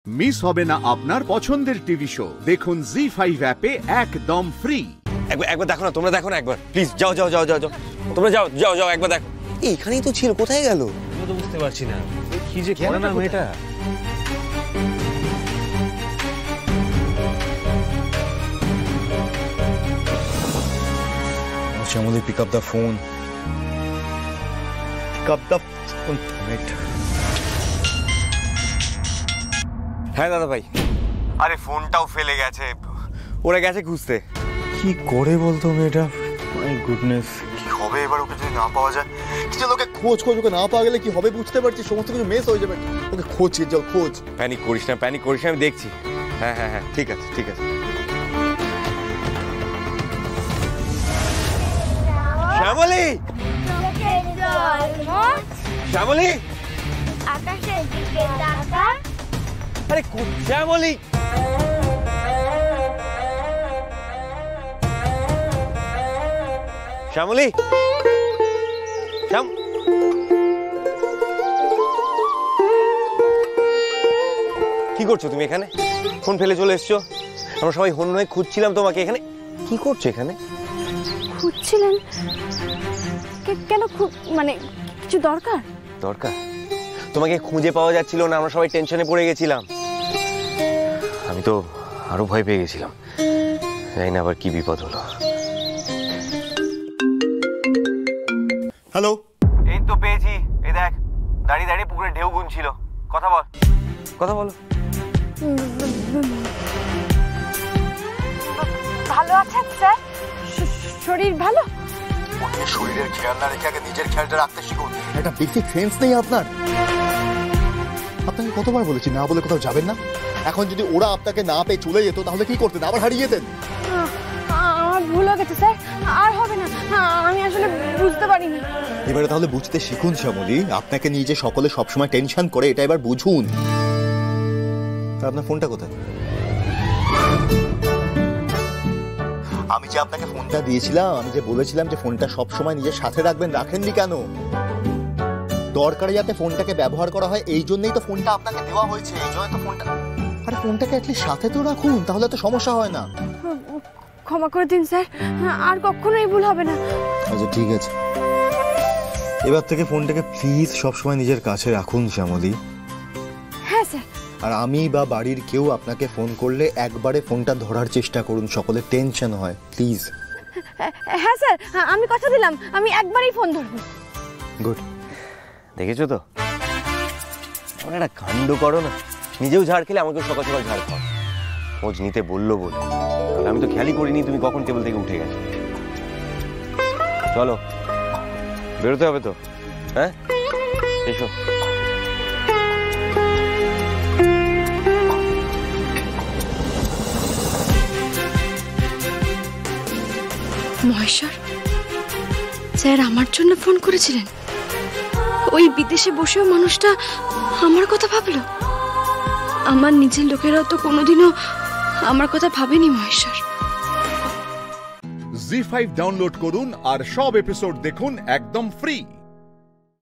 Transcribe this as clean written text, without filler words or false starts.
Miss হবে না আপনার পছন্দের টিভি শো। দেখুন জি5 অ্যাপে একদম ফ্রি। একবার দেখো না, তোমরা দেখো না একবার প্লিজ। যাও যাও যাও যাও যাও, তোমরা যাও যাও যাও, একবার দেখো। এইখানেই তো ছিল, কোথায় গেল? আমি তো বুঝতে পারছি না কি যে করে না মেয়েটা। Shamoli, pick up the phone. Pick up the phone. Wait. হ্যাঁ দাদা ভাই, আরে ফোনটাও ফেলে গেছে, ওরা গেছে খুঁজতে। কি করে বলতো মেয়েটা? মাই গুডনেস, কি হবে এবার ওকে যদি না পাওয়া যায়? কিছু লোকে খোঁজ ওকে না পাওয়া গেলে কি হবে বুঝতে পারছি, সমস্ত কিছু মিস হয়ে যাবে। ওকে খোঁজ চল, খোঁজ। প্যানিক করিস না, প্যানিক করিস না, আমি দেখছি। হ্যাঁ হ্যাঁ হ্যাঁ, ঠিক আছে ঠিক আছে। শ্যামলী, শ্যামলী, আকাশের দিকে তাকা। আরে শ্যামলী, শ্যামলী, শ্যাম, কি করছো তুমি এখানে? ফোন ফেলে চলে এসছো, আমরা সবাই হন্য হয়ে খুঁজছিলাম তোমাকে। এখানে কি করছো? এখানে খুঁজছিলেন কেন? মানে কিছু দরকার? দরকার? তোমাকে খুঁজে পাওয়া যাচ্ছিল না, আমরা সবাই টেনশনে পড়ে গেছিলাম। আমি তো আরো ভয় পেয়ে গেছিলাম, জানি না আবার কি বিপদ হলো। হ্যালো, এই তো পেয়েছি, এই দেখ দাঁড়িয়ে দাঁড়িয়ে পুকুরে ঢেউ গুনছিল। কথা বল, কথা বলো। ভালো আছেন স্যার? শরীর ভালো? শরীরের খেয়াল না রেখে আগে নিজের খেয়ালটা রাখতে শিখুন। একটা বেসিক সেন্স নেই আপনার। আপনাকে কতবার বলেছি না বলে কোথাও যাবেন না। এখন যদি ওরা আপনাকে না পেয়ে চলে যেত তাহলে কি করতেন? আবার হারিয়ে যেতেন। আমার ভুল হয়ে গেছে স্যার, আর হবে না। আমি আসলে বুঝতে পারিনি। এবারে তাহলে বুঝতে শিখুন শ্যামলী। আপনাকে নিয়ে যে সকলে সবসময় টেনশন করে, এটা এবার বুঝুন। আপনার ফোনটা কোথায়? আমি যে আপনাকে ফোনটা দিয়েছিলাম, আমি যে বলেছিলাম যে ফোনটা সবসময় নিজের সাথে রাখবেন, রাখেননি কেন? দরকারে যাতে ফোনটাকে ব্যবহার করা হয় এই জন্যই তো ফোনটা আপনাকে দেওয়া হয়েছে। এই জন্য তো ফোনটা, আরে ফোনটাকে অ্যাটলিস্ট সাথে তো রাখুন, তাহলে তো সমস্যা হয় না। ক্ষমা করে দিন স্যার, আর কখনোই ভুল হবে না। আচ্ছা ঠিক আছে, এবার থেকে ফোনটাকে প্লিজ সবসময় নিজের কাছে রাখুন শ্যামলী। হ্যাঁ স্যার। আর আমি বা বাড়ির কেউ আপনাকে ফোন করলে একবারে ফোনটা ধরার চেষ্টা করুন, সকলে টেনশন হয়, প্লিজ। হ্যাঁ স্যার, আমি কথা দিলাম, আমি একবারই ফোন ধরবো। গুড। দেখেছো তো, আমার একটা কাণ্ড করো না। নিজেও ঝাড় খেলে আমাকেও সকাল সকাল ঝাড় খাও। খোঁজ নিতে বললো বলে, তাহলে আমি তো খেয়ালই করিনি তুমি কখন টেবিল থেকে উঠে গেছো। চলো বেরোতে হবে তো। হ্যাঁ এসো। মহেশ্বর স্যার আমার জন্য ফোন করেছিলেন? ওই বিদেশে বসেও মানুষটা আমার কথা ভাবলো? আমার নিজের লোকেরাও তো কোনোদিনও আমার কথা ভাবেনি মহেশ্বর। জি5 ডাউনলোড করুন আর সব এপিসোড দেখুন একদম ফ্রি।